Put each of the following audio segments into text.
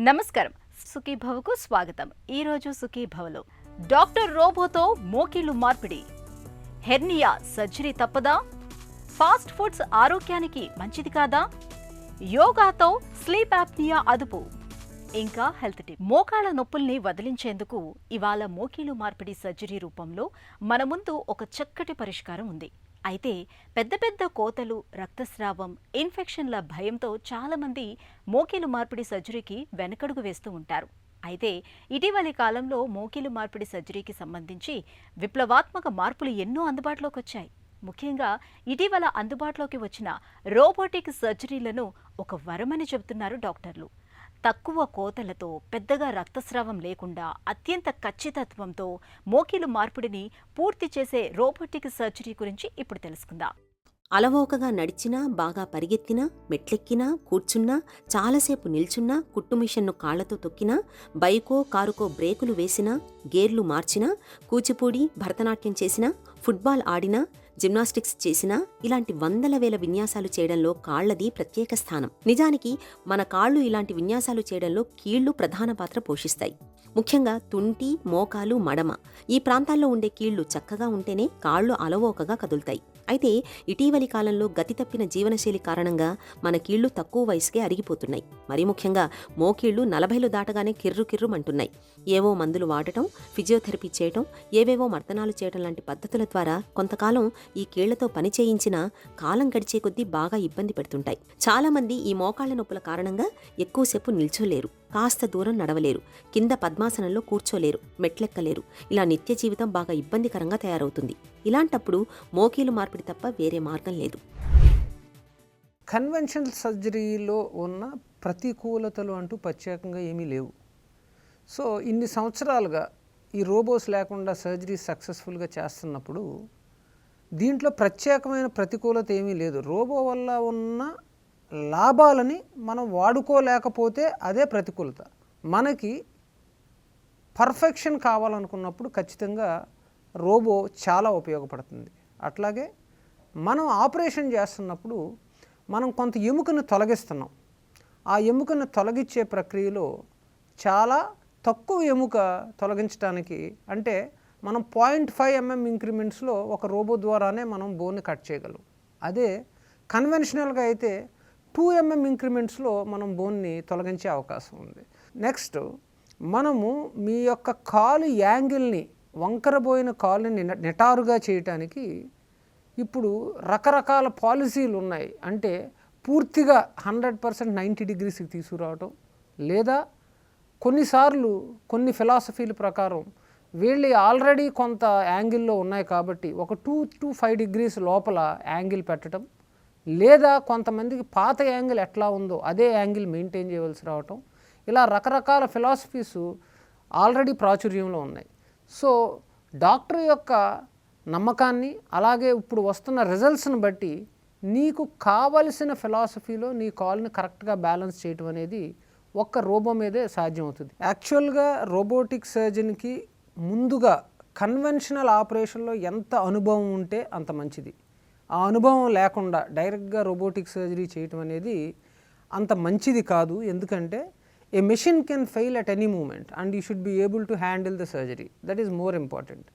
నమస్కారం. సుఖీభవకు స్వాగతం. ఈ రోజు సుఖీభవలో డాక్టర్ రోబోతో మోకీలు మార్పిడి, హెర్నియా సర్జరీ తప్పదా, ఫాస్ట్ ఫుడ్స్ ఆరోగ్యానికి మంచిది కాదా, యోగాతో స్లీప్ యాప్నియా అదుపు, ఇంకా హెల్త్ టిప్. మోకాళ్ల నొప్పుల్ని వదిలించేందుకు ఇవాళ మోకీలు మార్పిడి సర్జరీ రూపంలో మన ముందు ఒక చక్కటి పరిష్కారం ఉంది. అయితే పెద్ద పెద్ద కోతలు, రక్తస్రావం, ఇన్ఫెక్షన్ల భయంతో చాలామంది మోకీలు మార్పిడి సర్జరీకి వెనకడుగు వేస్తూ ఉంటారు. అయితే ఇటీవలి కాలంలో మోకీలు మార్పిడి సర్జరీకి సంబంధించి విప్లవాత్మక మార్పులు ఎన్నో అందుబాటులోకి వచ్చాయి. ముఖ్యంగా ఇటీవల అందుబాటులోకి వచ్చిన రోబోటిక్ సర్జరీలను ఒక వరమని చెబుతున్నారు డాక్టర్లు. తక్కువ కోతలతో, పెద్దగా రక్తస్రావం లేకుండా, అత్యంత ఖచ్చితత్వంతో మోకీలు మార్పిడిని పూర్తి చేసే రోబోటిక్ సర్జరీ గురించి ఇప్పుడు తెలుసుకుందాం. అలవోకగా నడిచినా, బాగా పరిగెత్తినా, మెట్లెక్కినా, కూర్చున్నా, చాలాసేపు నిల్చున్నా, కుట్టు మిషన్ను కాళ్లతో తొక్కినా, బైకో కారుకో బ్రేకులు వేసినా, గేర్లు మార్చినా, కూచిపూడి, భరతనాట్యం చేసినా, ఫుట్బాల్ ఆడినా, జిమ్నాస్టిక్స్ చేసినా, ఇలాంటి వందల వేల విన్యాసాలు చేయడంలో కాళ్లది ప్రత్యేక స్థానం. నిజానికి మన కాళ్లు ఇలాంటి విన్యాసాలు చేయడంలో కీళ్లు ప్రధాన పాత్ర పోషిస్తాయి. ముఖ్యంగా తుంటి, మోకాలు, మడమ ఈ ప్రాంతాల్లో ఉండే కీళ్లు చక్కగా ఉంటేనే కాళ్లు అలవోకగా కదులుతాయి. అయితే ఇటీవలి కాలంలో గతి తప్పిన జీవనశైలి కారణంగా మన కీళ్లు తక్కువ వయసుకే అరిగిపోతున్నాయి. మరీ ముఖ్యంగా మోకీళ్లు 40లు దాటగానే కిర్రుమంటున్నాయి. ఏవో మందులు వాడటం, ఫిజియోథెరపీ చేయటం, ఏవేవో మర్దనాలు చేయటం లాంటి పద్ధతుల ద్వారా కొంతకాలం ఈ కీళ్లతో పని చేయించినా కాలం గడిచే కొద్దీ బాగా ఇబ్బంది పెడుతుంటాయి. చాలామంది ఈ మోకాళ్ల నొప్పుల కారణంగా ఎక్కువసేపు నిల్చోలేరు, కాస్త దూరం నడవలేరు, కింద పద్మాసనంలో కూర్చోలేరు, మెట్లెక్కలేరు. ఇలా నిత్య జీవితం బాగా ఇబ్బందికరంగా తయారవుతుంది. ఇలాంటప్పుడు మోకీలు మార్పిడి తప్ప వేరే మార్గం లేదు. కన్వెన్షనల్ సర్జరీలో ఉన్న ప్రతికూలతలు అంటూ ప్రత్యేకంగా ఏమీ లేవు. సో ఇన్ని సంవత్సరాలుగా ఈ రోబోస్ లేకుండా సర్జరీ సక్సెస్ఫుల్గా చేస్తున్నప్పుడు దీంట్లో ప్రత్యేకమైన ప్రతికూలత ఏమీ లేదు. రోబో వల్ల ఉన్న లాభాలని మనం వాడుకోలేకపోతే అదే ప్రతికూలత. మనకి పర్ఫెక్షన్ కావాలనుకున్నప్పుడు ఖచ్చితంగా రోబో చాలా ఉపయోగపడుతుంది. అట్లాగే మనం ఆపరేషన్ చేస్తున్నప్పుడు మనం కొంత ఎముకను తొలగిస్తున్నాం. ఆ ఎముకను తొలగించే ప్రక్రియలో చాలా తక్కువ ఎముక తొలగించడానికి, అంటే మనం 0.5 mm ఇంక్రిమెంట్స్లో ఒక రోబో ద్వారానే మనం బోన్ని కట్ చేయగలం. అదే కన్వెన్షనల్గా అయితే 2 mm ఇంక్రిమెంట్స్లో మనం బోన్ని తొలగించే అవకాశం ఉంది. నెక్స్ట్, మనము మీ యొక్క కాలు యాంగిల్ని, వంకరబోయిన కాలుని నిటారుగా చేయటానికి ఇప్పుడు రకరకాల పాలసీలు ఉన్నాయి. అంటే పూర్తిగా 100% 90 degreesకి తీసుకురావటం, లేదా కొన్నిసార్లు కొన్ని ఫిలాసఫీల ప్రకారం వీళ్ళు ఆల్రెడీ కొంత యాంగిల్లో ఉన్నాయి కాబట్టి ఒక 2 to 5 degrees లోపల యాంగిల్ పెట్టడం, లేదా కొంతమందికి పాత యాంగిల్ ఎట్లా ఉందో అదే యాంగిల్ మెయింటైన్ చేయవలసి రావటం. ఇలా రకరకాల ఫిలాసఫీస్ ఆల్రెడీ ప్రాచుర్యంలో ఉన్నాయి. సో డాక్టర్ యొక్క నమ్మకాన్ని, అలాగే ఇప్పుడు వస్తున్న రిజల్ట్స్ని బట్టి నీకు కావలసిన ఫిలాసఫీలో నీ కాల్ని కరెక్ట్గా బ్యాలెన్స్ చేయటం అనేది ఒక్క రోబో మీదే సాధ్యమవుతుంది. యాక్చువల్గా రోబోటిక్ సర్జన్కి ముందుగా కన్వెన్షనల్ ఆపరేషన్లో ఎంత అనుభవం ఉంటే అంత మంచిది. ఆ అనుభవం లేకుండా డైరెక్ట్గా రోబోటిక్ సర్జరీ చేయటం అనేది అంత మంచిది కాదు. ఎందుకంటే a machine can fail at any moment and you should be able to handle the surgery. That is more important.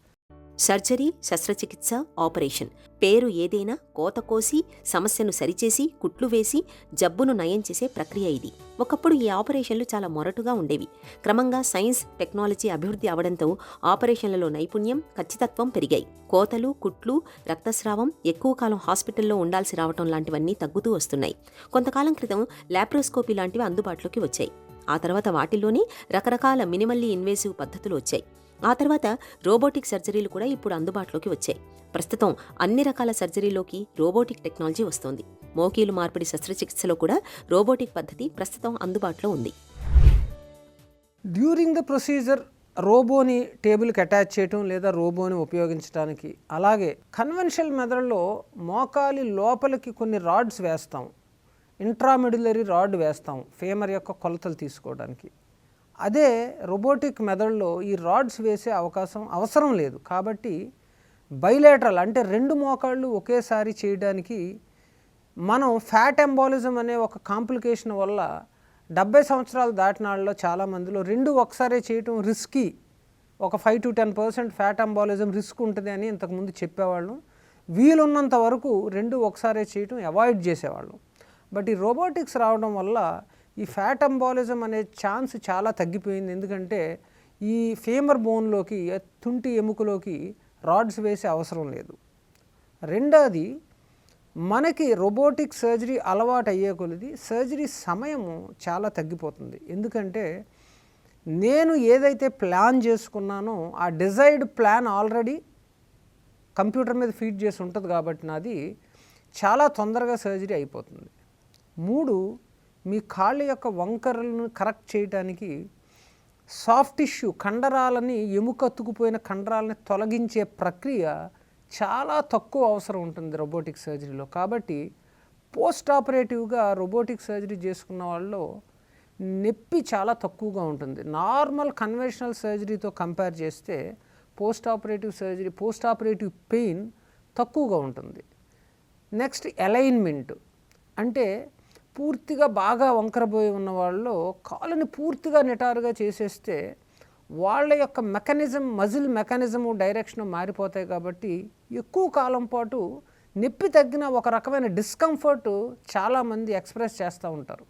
Surgery, శస్త్రచికిత్స, ఆపరేషన్ పేరు ఏదైనా కోత కోసి, సమస్యను సరిచేసి, కుట్లు వేసి, జబ్బును నయం చేసే ప్రక్రియ ఇది. ఒకప్పుడు ఈ ఆపరేషన్లు చాలా మొరటుగా ఉండేవి. క్రమంగా సైన్స్, టెక్నాలజీ అభివృద్ధి అవడంతో ఆపరేషన్లలో నైపుణ్యం, ఖచ్చితత్వం పెరిగాయి. కోతలు, కుట్లు, రక్తస్రావం, ఎక్కువ కాలం హాస్పిటల్లో ఉండాల్సి రావటం లాంటివన్నీ తగ్గుతూ వస్తున్నాయి. కొంతకాలం క్రితం లాప్రోస్కోపీ లాంటివి అందుబాటులోకి వచ్చాయి. ఆ తర్వాత వాటిల్లోనే రకరకాల మినిమల్లీ ఇన్వేసివ్ పద్ధతులు వచ్చాయి. ఆ తర్వాత రోబోటిక్ సర్జరీలు కూడా ఇప్పుడు అందుబాటులోకి వచ్చాయి. ప్రస్తుతం అన్ని రకాల సర్జరీలోకి రోబోటిక్ టెక్నాలజీ వస్తోంది. మోకీలు మార్పిడి శస్త్రచికిత్సలో కూడా రోబోటిక్ పద్ధతి ప్రస్తుతం అందుబాటులో ఉంది. డ్యూరింగ్ ద ప్రొసీజర్ రోబోని టేబుల్కి అటాచ్ చేయటం లేదా రోబోని ఉపయోగించడానికి, అలాగే కన్వెన్షనల్ మెథడ్లో మోకాలి లోపలికి కొన్ని రాడ్స్ వేస్తాం, ఇంట్రామెడ్యులరీ రాడ్ వేస్తాం ఫేమర్ యొక్క కొలతలు తీసుకోవడానికి. అదే రోబోటిక్ మెథడ్లో ఈ రాడ్స్ వేసే అవసరం లేదు. కాబట్టి బైలేటరల్, అంటే 2 మోకాళ్ళు ఒకేసారి చేయడానికి మనం ఫ్యాట్ ఎంబాలిజం అనే ఒక కాంప్లికేషన్ వల్ల 70 సంవత్సరాలు దాటిన వాళ్ళలో చాలామందిలో రెండు ఒకసారే చేయటం రిస్కీ, ఒక 5 to 10% ఫ్యాట్ ఎంబాలిజం రిస్క్ ఉంటుంది అని ఇంతకుముందు చెప్పేవాళ్ళం. వీలున్నంత వరకు రెండు ఒకసారే చేయటం అవాయిడ్ చేసేవాళ్ళం. బట్ ఈ రోబోటిక్స్ రావడం వల్ల ఈ ఫ్యాట్ ఎంబాలిజం అనే ఛాన్స్ చాలా తగ్గిపోయింది. ఎందుకంటే ఈ ఫేమర్ బోన్లోకి, తుంటి ఎముకలోకి రాడ్స్ వేసే అవసరం లేదు. రెండోది, మనకి రోబోటిక్ సర్జరీ అలవాటు అయ్యే కొలది సర్జరీ సమయము చాలా తగ్గిపోతుంది. ఎందుకంటే నేను ఏదైతే ప్లాన్ చేసుకున్నానో ఆ డిజైర్డ్ ప్లాన్ ఆల్రెడీ కంప్యూటర్ మీద ఫీడ్ చేసి ఉంటుంది కాబట్టి నాది చాలా తొందరగా సర్జరీ అయిపోతుంది. 3, మీ కాళ్ళ యొక్క వంకరలను కరెక్ట్ చేయడానికి సాఫ్ట్ టిష్యూ కండరాలని, ఎముకత్తుకుపోయిన కండరాలని తొలగించే ప్రక్రియ చాలా తక్కువ అవసరం ఉంటుంది రోబోటిక్ సర్జరీలో. కాబట్టి పోస్ట్ ఆపరేటివ్గా రోబోటిక్ సర్జరీ చేసుకున్న వాళ్ళలో నొప్పి చాలా తక్కువగా ఉంటుంది. నార్మల్ కన్వెన్షనల్ సర్జరీతో కంపేర్ చేస్తే పోస్ట్ ఆపరేటివ్ పెయిన్ తక్కువగా ఉంటుంది. నెక్స్ట్ అలైన్మెంట్, అంటే పూర్తిగా బాగా వంకరబోయి ఉన్న వాళ్ళలో కాలుని పూర్తిగా నిటారుగా చేసేస్తే వాళ్ళ యొక్క మజిల్ మెకానిజము డైరెక్షన్ మారిపోతాయి. కాబట్టి ఎక్కువ కాలం పాటు నొప్పి తగ్గిన ఒక రకమైన డిస్కంఫర్ట్ చాలామంది ఎక్స్ప్రెస్ చేస్తూ ఉంటారు.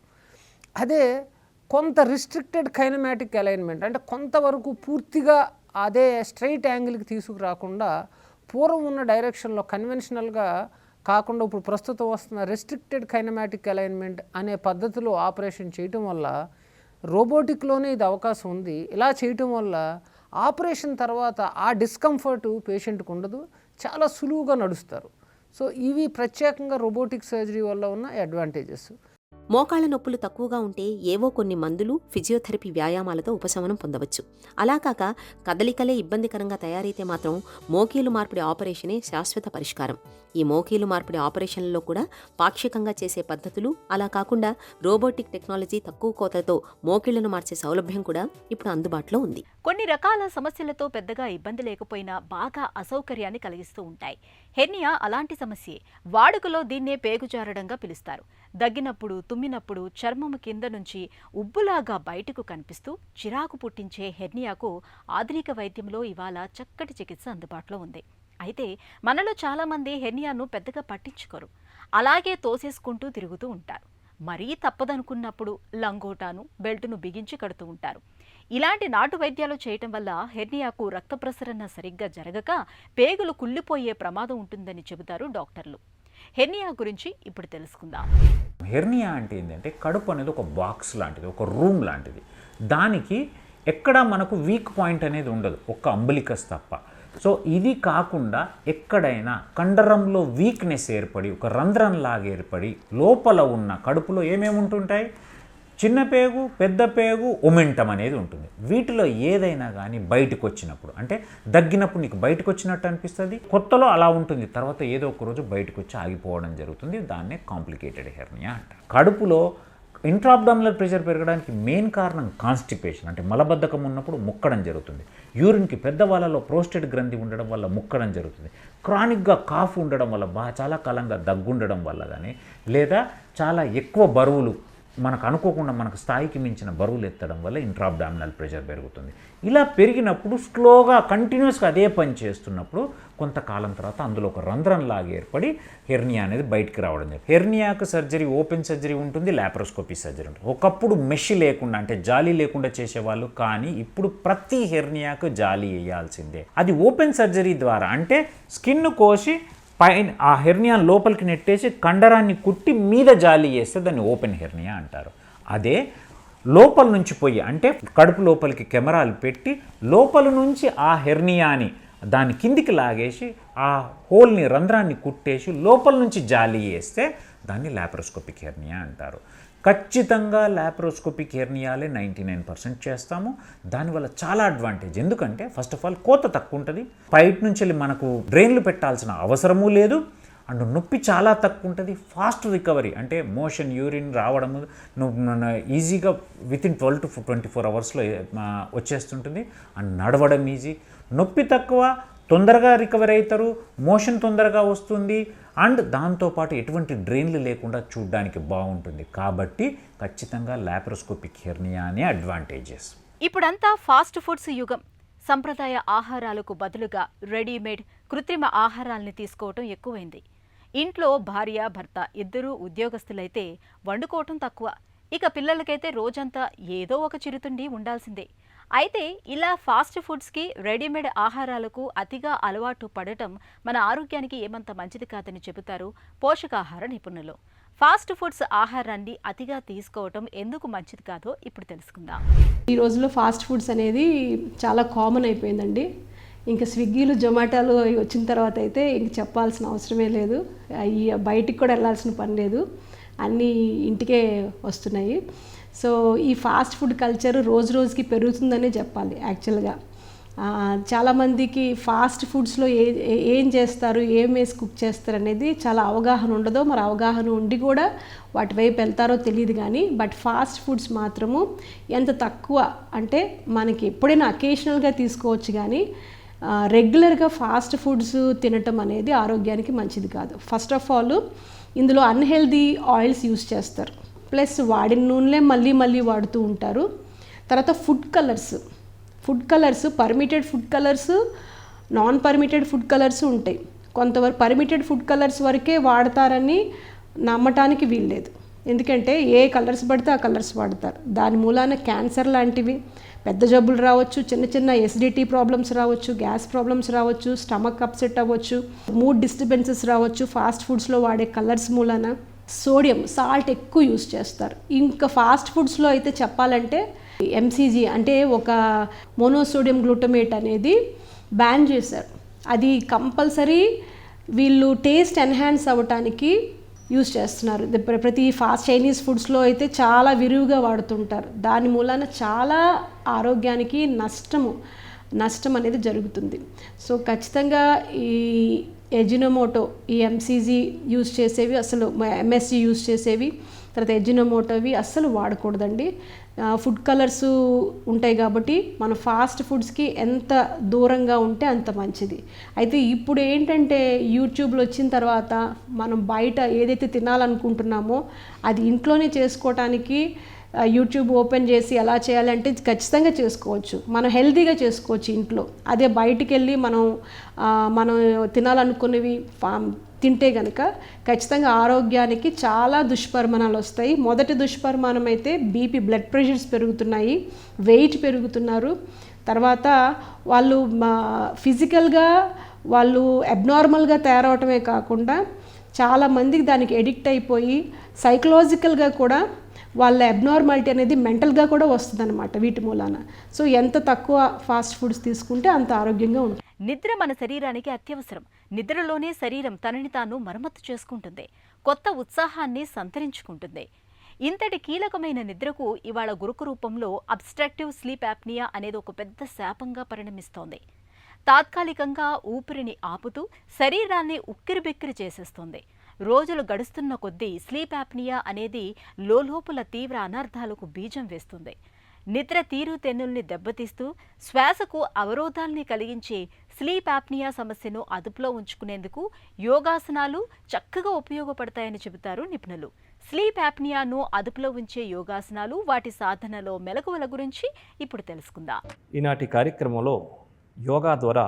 అదే కొంత రిస్ట్రిక్టెడ్ కైనమాటిక్ అలైన్మెంట్, అంటే కొంతవరకు పూర్తిగా అదే స్ట్రైట్ యాంగిల్కి తీసుకురాకుండా పూర్వం ఉన్న డైరెక్షన్లో కన్వెన్షనల్గా కాకుండా ఇప్పుడు ప్రస్తుతం వస్తున్న రెస్ట్రిక్టెడ్ కైనమాటిక్ అలైన్మెంట్ అనే పద్ధతిలో ఆపరేషన్ చేయటం వల్ల రోబోటిక్లోనే ఇది అవకాశం ఉంది. ఇలా చేయటం వల్ల ఆపరేషన్ తర్వాత ఆ డిస్కంఫర్ట్ పేషెంట్కి ఉండదు, చాలా సులువుగా నడుస్తారు. సో ఇవి ప్రత్యేకంగా రోబోటిక్ సర్జరీ వల్ల ఉన్న అడ్వాంటేజెస్. మోకాళ్ళ నొప్పులు తక్కువగా ఉంటే ఏవో కొన్ని మందులు, ఫిజియోథెరపీ వ్యాయామాలతో ఉపశమనం పొందవచ్చు. అలా కాక కదలికలే ఇబ్బందికరంగా తయారైతే మాత్రం మోకీలు మార్పిడి ఆపరేషనే శాశ్వత పరిష్కారం. ఈ మోకీలు మార్పిడి ఆపరేషన్లలో కూడా పాక్షికంగా చేసే పద్ధతులు, అలా కాకుండా రోబోటిక్ టెక్నాలజీ తక్కువ కోతలతో మోకీళ్లను మార్చే సౌలభ్యం కూడా ఇప్పుడు అందుబాటులో ఉంది. కొన్ని రకాల సమస్యలతో పెద్దగా ఇబ్బంది లేకపోయినా బాగా అసౌకర్యాన్ని కలిగిస్తూ ఉంటాయి. హెర్నియా అలాంటి సమస్యే. వాడుకలో దీన్నే పేగుజారడంగా పిలుస్తారు. దగ్గినప్పుడు, తుమ్మినప్పుడు చర్మము కింద నుంచి ఉబ్బులాగా బయటకు కనిపిస్తూ చిరాకు పుట్టించే హెర్నియాకు ఆధునిక వైద్యంలో ఇవాళ చక్కటి చికిత్స అందుబాటులో ఉంది. అయితే మనలో చాలామంది హెర్నియాను పెద్దగా పట్టించుకోరు, అలాగే తోసేసుకుంటూ తిరుగుతూ ఉంటారు. మరీ తప్పదనుకున్నప్పుడు లంగోటాను, బెల్టును బిగించి కడుతూ ఉంటారు. ఇలాంటి నాటు వైద్యాలు చేయటం వల్ల హెర్నియాకు రక్త ప్రసరణ సరిగ్గా జరగక పేగులు కుళ్ళిపోయే ప్రమాదం ఉంటుందని చెబుతారు డాక్టర్లు. హెర్నియా గురించి ఇప్పుడు తెలుసుకుందాం. హెర్నియా అంటే ఏంటంటే కడుపు అనేది ఒక బాక్స్ లాంటిది, ఒక రూమ్ లాంటిది. దానికి ఎక్కడా మనకు వీక్ పాయింట్ అనేది ఉండదు, ఒక్క అంబులికస్ తప్ప. సో ఇది కాకుండా ఎక్కడైనా కండరంలో వీక్నెస్ ఏర్పడి, ఒక రంధ్రంలాగా ఏర్పడి లోపల ఉన్న కడుపులో ఏమేమి ఉంటుంటాయి, చిన్న పేగు, పెద్ద పేగు, ఒమెంటం అనేది ఉంటుంది. వీటిలో ఏదైనా కానీ బయటకు వచ్చినప్పుడు, అంటే దగ్గినప్పుడు నీకు బయటకు వచ్చినట్టు అనిపిస్తుంది, కొత్తలో అలా ఉంటుంది, తర్వాత ఏదో ఒక రోజు బయటకు వచ్చి ఆగిపోవడం జరుగుతుంది. దాన్నే కాంప్లికేటెడ్ హెర్నియా అంటారు. కడుపులో ఇంట్రాబ్డామినల్ ప్రెషర్ పెరగడానికి మెయిన్ కారణం కాన్స్టిపేషన్, అంటే మలబద్ధకం ఉన్నప్పుడు ముక్కడం జరుగుతుంది. యూరిన్కి పెద్దవాళ్ళలో ప్రోస్టేట్ గ్రంథి ఉండడం వల్ల ముక్కడం జరుగుతుంది. క్రానిక్గా కాఫ్ ఉండడం వల్ల, చాలా కాలంగా దగ్గుండడం వల్ల కానీ, లేదా చాలా ఎక్కువ బరువులు మనకు అనుకోకుండా మనకు స్థాయికి మించిన బరువులు ఎత్తడం వల్ల ఇంట్రాబ్డామినల్ ప్రెషర్ పెరుగుతుంది. ఇలా పెరిగినప్పుడు స్లోగా కంటిన్యూస్గా అదే పని చేస్తున్నప్పుడు కొంతకాలం తర్వాత అందులో ఒక రంధ్రంలాగా ఏర్పడి హెర్నియా అనేది బయటికి రావడం జరుగుతుంది. హెర్నియాకు సర్జరీ ఓపెన్ సర్జరీ ఉంటుంది, లాప్రోస్కోపీ సర్జరీ ఉంటుంది. ఒకప్పుడు మెష్ లేకుండా, అంటే జాలీ లేకుండా చేసేవాళ్ళు, కానీ ఇప్పుడు ప్రతి హెర్నియాకు జాలీ వేయాల్సిందే. అది ఓపెన్ సర్జరీ ద్వారా, అంటే స్కిన్ కోసి పైన ఆ హెర్నియాను లోపలికి నెట్టేసి కండరాన్ని కుట్టి మీద జాలి చేస్తే దాన్ని ఓపెన్ హెర్నియా అంటారు. అదే లోపల నుంచి పోయి, అంటే కడుపు లోపలికి కెమెరాలు పెట్టి లోపల నుంచి ఆ హెర్నియాని దాని కిందికి లాగేసి ఆ హోల్ని, రంధ్రాన్ని కుట్టేసి లోపల నుంచి జాలి చేస్తే దాన్ని లాప్రోస్కోపిక్ హెర్నియా అంటారు. ఖచ్చితంగా లాప్రోస్కోపిక్ హెర్నియాలే 99% చేస్తాము. దానివల్ల చాలా అడ్వాంటేజ్. ఎందుకంటే ఫస్ట్ ఆఫ్ ఆల్ కోత తక్కువ ఉంటుంది, బయట నుంచి వెళ్ళి మనకు డ్రైన్లు పెట్టాల్సిన అవసరమూ లేదు, అండ్ నొప్పి చాలా తక్కువ ఉంటుంది, ఫాస్ట్ రికవరీ, అంటే మోషన్, యూరిన్ రావడము ఈజీగా వితిన్ 12 to 24 అవర్స్లో వచ్చేస్తుంటుంది. అండ్ నడవడం ఈజీ, నొప్పి తక్కువ, తొందరగా రికవర్ అవుతారు, మోషన్ తొందరగా వస్తుంది, అండ్ దాంతోపాటు ఎటువంటి డ్రైన్లు లేకుండా చూడడానికి బాగుంటుంది. కాబట్టి ఖచ్చితంగా లాప్రోస్కోపిక్ హెర్నియా అనే అడ్వాంటేజెస్. ఇప్పుడంతా ఫాస్ట్ ఫుడ్స్ యుగం. సంప్రదాయ ఆహారాలకు బదులుగా రెడీమేడ్ కృత్రిమ ఆహారాల్ని తీసుకోవటం ఎక్కువైంది. ఇంట్లో భార్య భర్త ఇద్దరూ ఉద్యోగస్తులైతే వండుకోవటం తక్కువ. ఇక పిల్లలకైతే రోజంతా ఏదో ఒక చిరుతిండి ఉండాల్సిందే. అయితే ఇలా ఫాస్ట్ ఫుడ్స్కి రెడీమేడ్ ఆహారాలకు అతిగా అలవాటు పడటం మన ఆరోగ్యానికి ఏమంత మంచిది కాదని చెబుతారు పోషకాహార నిపుణులు. ఫాస్ట్ ఫుడ్స్ ఆహారాన్ని అతిగా తీసుకోవటం ఎందుకు మంచిది కాదో ఇప్పుడు తెలుసుకుందాం. ఈ రోజుల్లో ఫాస్ట్ ఫుడ్స్ అనేది చాలా కామన్ అయిపోయిందండి. ఇంకా స్విగ్గీలు జొమాటోలు వచ్చిన తర్వాత అయితే ఇంక చెప్పాల్సిన అవసరమే లేదు. బయటికి కూడా వెళ్ళాల్సిన పని లేదు, అన్నీ ఇంటికే వస్తున్నాయి. సో ఈ ఫాస్ట్ ఫుడ్ కల్చర్ రోజు రోజుకి పెరుగుతుందనే చెప్పాలి. యాక్చువల్గా చాలామందికి ఫాస్ట్ ఫుడ్స్లో ఏం చేస్తారు, ఏం వేసి కుక్ చేస్తారు అనేది చాలా అవగాహన ఉండదో, మరి అవగాహన ఉండి కూడా వాటి వైపు వెళ్తారో తెలియదు. కానీ బట్ ఫాస్ట్ ఫుడ్స్ మాత్రము ఎంత తక్కువ అంటే మనకి ఎప్పుడైనా అకేషనల్గా తీసుకోవచ్చు, కానీ రెగ్యులర్గా ఫాస్ట్ ఫుడ్స్ తినటం అనేది ఆరోగ్యానికి మంచిది కాదు. ఫస్ట్ ఆఫ్ ఆల్ ఇందులో అన్హెల్దీ ఆయిల్స్ యూస్ చేస్తారు, ప్లస్ వాడిన నూనెలే మళ్ళీ మళ్ళీ వాడుతూ ఉంటారు. తర్వాత food colours permitted food colours, non permitted food colours ఉంటాయి. కొంతవరకు పర్మిటెడ్ ఫుడ్ కలర్స్ వరకే వాడతారని నమ్మటానికి వీల్లేదు. ఎందుకంటే ఏ కలర్స్ పడితే ఆ కలర్స్ వాడతారు. దాని మూలాన క్యాన్సర్ లాంటివి పెద్ద జబ్బులు రావచ్చు, చిన్న చిన్న ఎసిడిటీ ప్రాబ్లమ్స్ రావచ్చు, గ్యాస్ ప్రాబ్లమ్స్ రావచ్చు, స్టమక్ అప్సెట్ అవ్వచ్చు, మూడ్ డిస్టర్బెన్సెస్ రావచ్చు. ఫాస్ట్ ఫుడ్స్లో వాడే కలర్స్ మూలాన సోడియం, సాల్ట్ ఎక్కువ యూస్ చేస్తారు. ఇంకా ఫాస్ట్ ఫుడ్స్లో అయితే చెప్పాలంటే ఎంసీజీ అంటే ఒక మోనోసోడియం గ్లూటమేట్ అనేది బ్యాన్ చేశారు. అది కంపల్సరీ వీళ్ళు టేస్ట్ ఎన్హాన్స్ అవ్వటానికి యూస్ చేస్తున్నారు. ప్రతి చైనీస్ ఫుడ్స్లో అయితే చాలా విరివిగా వాడుతుంటారు. దాని మూలాన చాలా ఆరోగ్యానికి నష్టం అనేది జరుగుతుంది. సో ఖచ్చితంగా ఈ ఎజినోమోటో, ఈ ఎంసీజీ యూస్ చేసేవి అసలు, ఎంఎస్జీ యూస్ చేసేవి, తర్వాత ఎజినోమోటోవి అస్సలు వాడకూడదండి. ఫుడ్ కలర్స్ ఉంటాయి కాబట్టి మన ఫాస్ట్ ఫుడ్స్కి ఎంత దూరంగా ఉంటే అంత మంచిది. అయితే ఇప్పుడు ఏంటంటే యూట్యూబ్లో వచ్చిన తర్వాత మనం బయట ఏదైతే తినాలనుకుంటున్నామో అది ఇంట్లోనే చేసుకోవటానికి యూట్యూబ్ ఓపెన్ చేసి ఎలా చేయాలంటే ఖచ్చితంగా చేసుకోవచ్చు, మనం హెల్తీగా చేసుకోవచ్చు ఇంట్లో. అదే బయటికి వెళ్ళి మనం తినాలనుకునేవి తింటే కనుక ఖచ్చితంగా ఆరోగ్యానికి చాలా దుష్పరిమాణాలు వస్తాయి. మొదటి దుష్పరిమాణం అయితే బీపీ, బ్లడ్ ప్రెషర్స్ పెరుగుతున్నాయి, వెయిట్ పెరుగుతున్నారు. తర్వాత వాళ్ళు ఫిజికల్గా వాళ్ళు అబ్నార్మల్గా తయారవటమే కాకుండా చాలామందికి దానికి ఎడిక్ట్ అయిపోయి సైకలాజికల్గా కూడా వాళ్ళ అబ్నార్మాలిటీ అనేది మెంటల్గా కూడా వస్తుంది అనమాట వీటి మూలాన. సో ఎంత తక్కువ ఫాస్ట్ ఫుడ్స్ తీసుకుంటే అంత ఆరోగ్యంగా ఉంటుంది. నిద్ర మన శరీరానికి అత్యవసరం. నిద్రలోనే శరీరం తనని తాను మరమ్మతు చేసుకుంటుంది, కొత్త ఉత్సాహాన్ని సంతరించుకుంటుంది. ఇంతటి కీలకమైన నిద్రకు ఇవాళ గురుకు రూపంలో అబ్స్ట్రాక్టివ్ స్లీప్ యాప్నియా అనేది ఒక పెద్ద శాపంగా పరిణమిస్తోంది. తాత్కాలికంగా ఊపిరిని ఆపుతూ శరీరాన్ని ఉక్కిరిబిక్కిరి చేసేస్తోంది. రోజులు గడుస్తున్న కొద్దీ స్లీప్ యాప్నియా అనేది లోలోపల తీవ్ర అనర్థాలకు బీజం వేస్తుంది. నిద్ర తీరుతెన్నుల్ని దెబ్బతీస్తూ శ్వాసకు అవరోధాల్ని కలిగించే స్లీప్ యాప్నియా సమస్యను అదుపులో ఉంచుకునేందుకు యోగాసనాలు చక్కగా ఉపయోగపడతాయని చెబుతారు నిపుణులు. స్లీప్ యాప్నియాను అదుపులో ఉంచే యోగాసనాలు, వాటి సాధనలో మెలకువల గురించి ఇప్పుడు తెలుసుకుందాం. ఈనాటి కార్యక్రమంలో యోగా ద్వారా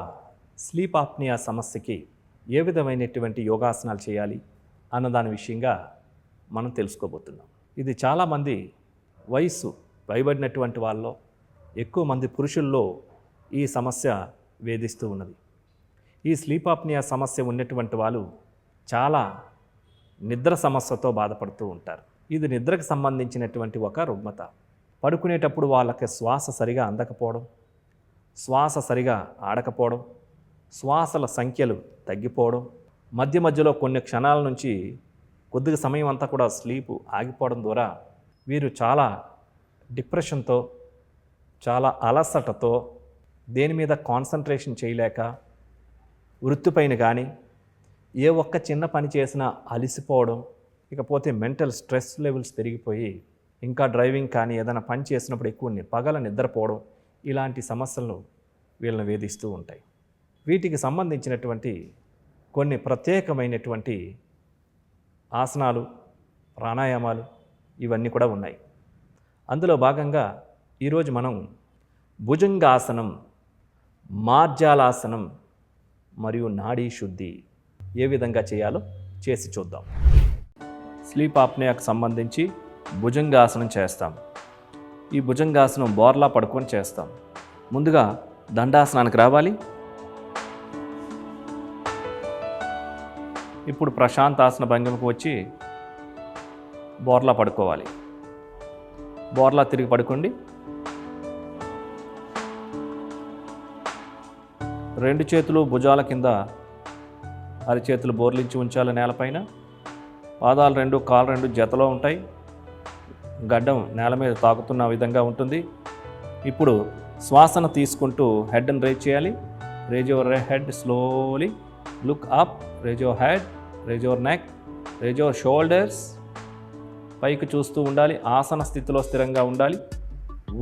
స్లీప్ ఆప్నియా సమస్యకి ఏ విధమైనటువంటి యోగాసనాలు చేయాలి అన్నదాని విషయంగా మనం తెలుసుకోబోతున్నాం. ఇది చాలామంది వయసు పైబడినటువంటి వాళ్ళలో, ఎక్కువ మంది పురుషుల్లో ఈ సమస్య వేధిస్తూ ఉన్నది. ఈ స్లీప్ ఆప్నియా సమస్య ఉన్నటువంటి వాళ్ళు చాలా నిద్ర సమస్యతో బాధపడుతూ ఉంటారు. ఇది నిద్రకు సంబంధించినటువంటి ఒక రుగ్మత. పడుకునేటప్పుడు వాళ్ళకి శ్వాస సరిగా అందకపోవడం, శ్వాస సరిగా ఆడకపోవడం, శ్వాసల సంఖ్యలు తగ్గిపోవడం, మధ్య మధ్యలో కొన్ని క్షణాల నుంచి కొద్దిగా సమయం అంతా కూడా స్లీపు ఆగిపోవడం ద్వారా వీరు చాలా డిప్రెషన్తో, చాలా అలసటతో, దేని మీద కాన్సన్ట్రేషన్ చేయలేక, వృత్తిపైన కానీ ఏ ఒక్క చిన్న పని చేసినా అలసిపోవడం, ఇకపోతే మెంటల్ స్ట్రెస్ లెవెల్స్ పెరిగిపోయి ఇంకా డ్రైవింగ్ కానీ ఏదైనా పని చేసినప్పుడు ఎక్కువ పగల నిద్రపోవడం, ఇలాంటి సమస్యలు వీళ్ళని వేధిస్తూ ఉంటాయి. వీటికి సంబంధించినటువంటి కొన్ని ప్రత్యేకమైనటువంటి ఆసనాలు, ప్రాణాయామాలు ఇవన్నీ కూడా ఉన్నాయి. అందులో భాగంగా ఈరోజు మనం భుజంగాసనం, మార్జాలాసనం మరియు నాడీ శుద్ధి ఏ విధంగా చేయాలో చేసి చూద్దాం. స్లీప్ ఆప్నియాకు సంబంధించి భుజంగాసనం చేస్తాం. ఈ భుజంగాసనం బోర్లా పడుకొని చేస్తాం. ముందుగా దండాసనానికి రావాలి. ఇప్పుడు ప్రశాంతాసన భంగిమకు వచ్చి బోర్లా పడుకోవాలి. బోర్లా తిరిగి పడుకోండి. 2 చేతులు భుజాల కింద, అరిచేతులు బోర్లించి ఉంచాలి నేలపైన. పాదాలు 2, కాళ్ళు 2 జతలో ఉంటాయి. గడ్డం నేల మీద తాకుతున్న విధంగా ఉంటుంది. ఇప్పుడు శ్వాసను తీసుకుంటూ హెడ్ని రేజ్ చేయాలి. Raise your head slowly, look up, raise your head, raise your neck, raise your shoulders. పైకి చూస్తూ ఉండాలి. ఆసన స్థితిలో స్థిరంగా ఉండాలి.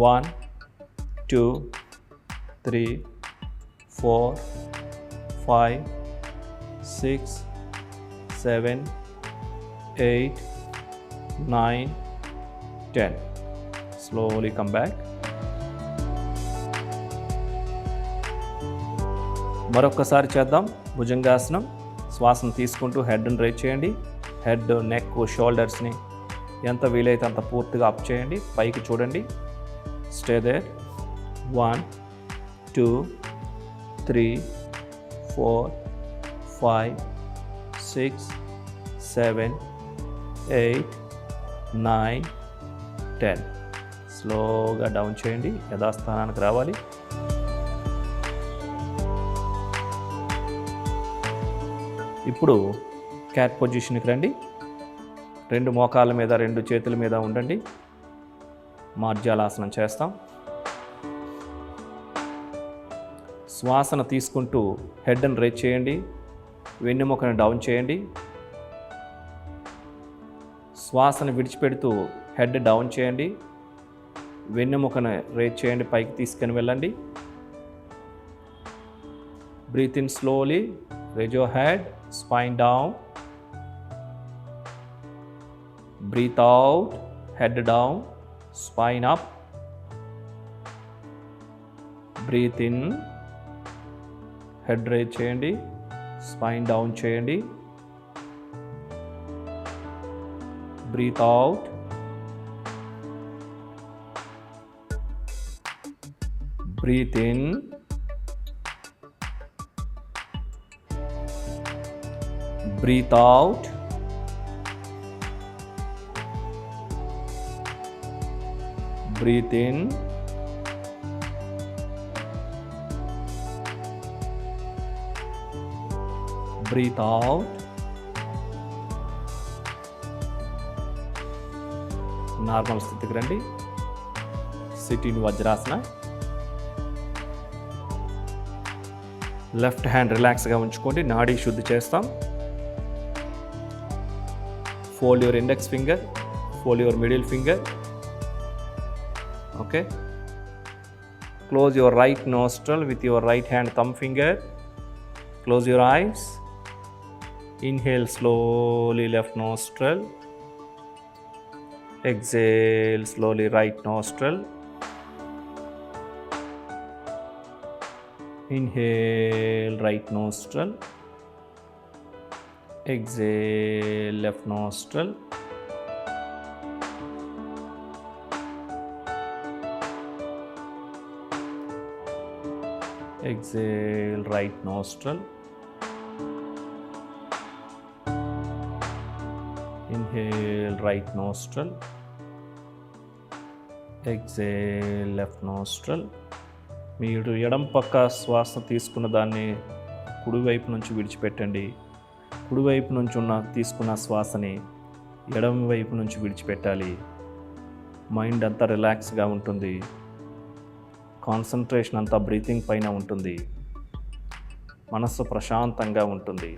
1 2 3 4 5 6 7 8 9 10. Slowly come back. మరొకసారి చేద్దాం. భుజంగాసనం. శ్వాసను తీసుకుంటూ హెడ్ని రైజ్ చేయండి. హెడ్, నెక్, షోల్డర్స్ని ఎంత వీలైతే అంత పూర్తిగా అప్ చేయండి. పైకి చూడండి. Stay there. 1 2 3 4 5 6 7 8 9 10. స్లోగా డౌన్ చేయండి. యథాస్థానానికి రావాలి. ఇప్పుడు క్యాట్ పొజిషన్కి రండి. 2 మోకాళ్ళ మీద, 2 చేతుల మీద ఉండండి. మార్జాలాసనం చేస్తాం. శ్వాసను తీసుకుంటూ హెడ్ని రేజ్ చేయండి. వెన్నెముకను డౌన్ చేయండి. శ్వాసను విడిచిపెడుతూ హెడ్ డౌన్ చేయండి. వెన్నెముకను రేజ్ చేయండి. పైకి తీసుకొని వెళ్ళండి. Breathe in slowly, raise your head, spine down. Breathe out, head down, spine up. Breathe in, head raise చేయండి, spine down చేయండి. Breathe out. Breathe in. Breathe out. Breathe in. Breathe out. Normal స్థితికి రండి. SIT in Vajrasana. Left hand రిలాక్స్గా ఉంచుకోండి. నాడీ శుద్ధి చేస్తాం. Fold your index finger, fold your middle finger. Okay, close your right nostril with your right hand thumb finger. Close your eyes. Inhale slowly left nostril. Exhale slowly right nostril. Inhale right nostril. Exhale left nostril. Exhale right nostril. Inhale right nostril. Exhale left nostril. మీరు ఎడం పక్క శ్వాస తీసుకున్న దాన్ని కుడివైపు నుంచి విడిచిపెట్టండి. కుడివైపు నుంచి తీసుకున్న శ్వాసని ఎడమ వైపు నుంచి విడిచిపెట్టాలి. మైండ్ అంతా రిలాక్స్గా ఉంటుంది. కాన్సన్ట్రేషన్ అంతా బ్రీతింగ్ పైన ఉంటుంది. మనస్సు ప్రశాంతంగా ఉంటుంది.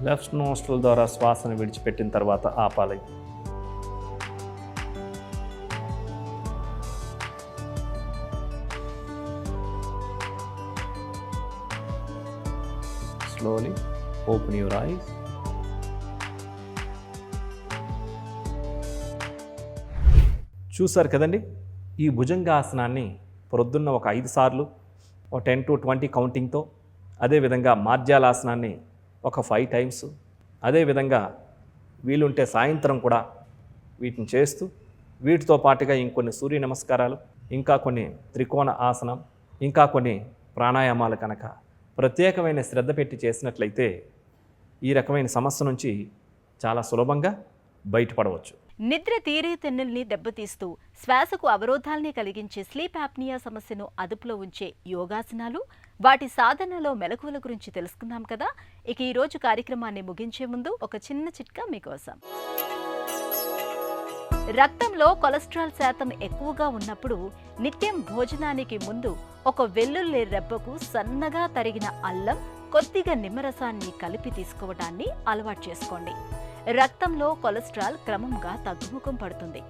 లెఫ్ట్ నోస్ట్రల్ ద్వారా శ్వాసను విడిచిపెట్టిన తర్వాత ఆపాలి. Slowly open your eyes. చూసారు కదండి, ఈ భుజంగాసనాన్ని ప్రొద్దున్న ఒక 5 సార్లు, ఒక 10 to 20 కౌంటింగ్తో, అదేవిధంగా మార్జాలాసనాన్ని ఒక 5 టైమ్స్, అదేవిధంగా వీలుంటే సాయంత్రం కూడా వీటిని చేస్తూ, వీటితో పాటుగా ఇంకొన్ని సూర్య నమస్కారాలు, ఇంకా కొన్ని త్రికోణ ఆసనం, ఇంకా కొన్ని ప్రాణాయామాలు కనుక ప్రత్యేకమైన శ్రద్ధ పెట్టి చేసినట్లయితే ఈ రకమైన సమస్య నుంచి చాలా సులభంగా బయటపడవచ్చు. నిద్ర తీరేతెన్నుల్ని దెబ్బతీస్తూ శ్వాసకు అవరోధాల్ని కలిగించే స్లీప్ యాప్నియా సమస్యను అదుపులో ఉంచే యోగాసనాలు, వాటి సాధనలో మెలకువల గురించి తెలుసుకుందాం కదా. ఇక ఈ రోజు కార్యక్రమాన్ని ముగించే ముందు ఒక చిన్న చిట్కా మీకోసం. రక్తంలో కొలెస్ట్రాల్ శాతం ఎక్కువగా ఉన్నప్పుడు నిత్యం భోజనానికి ముందు ఒక వెల్లుల్లి రెబ్బకు సన్నగా తరిగిన అల్లం, కొద్దిగా నిమ్మరసాన్ని కలిపి తీసుకోవడాన్ని అలవాటు చేసుకోండి. రక్తంలో కొలెస్ట్రాల్ క్రమంగా తగ్గుముఖం పడుతుంది.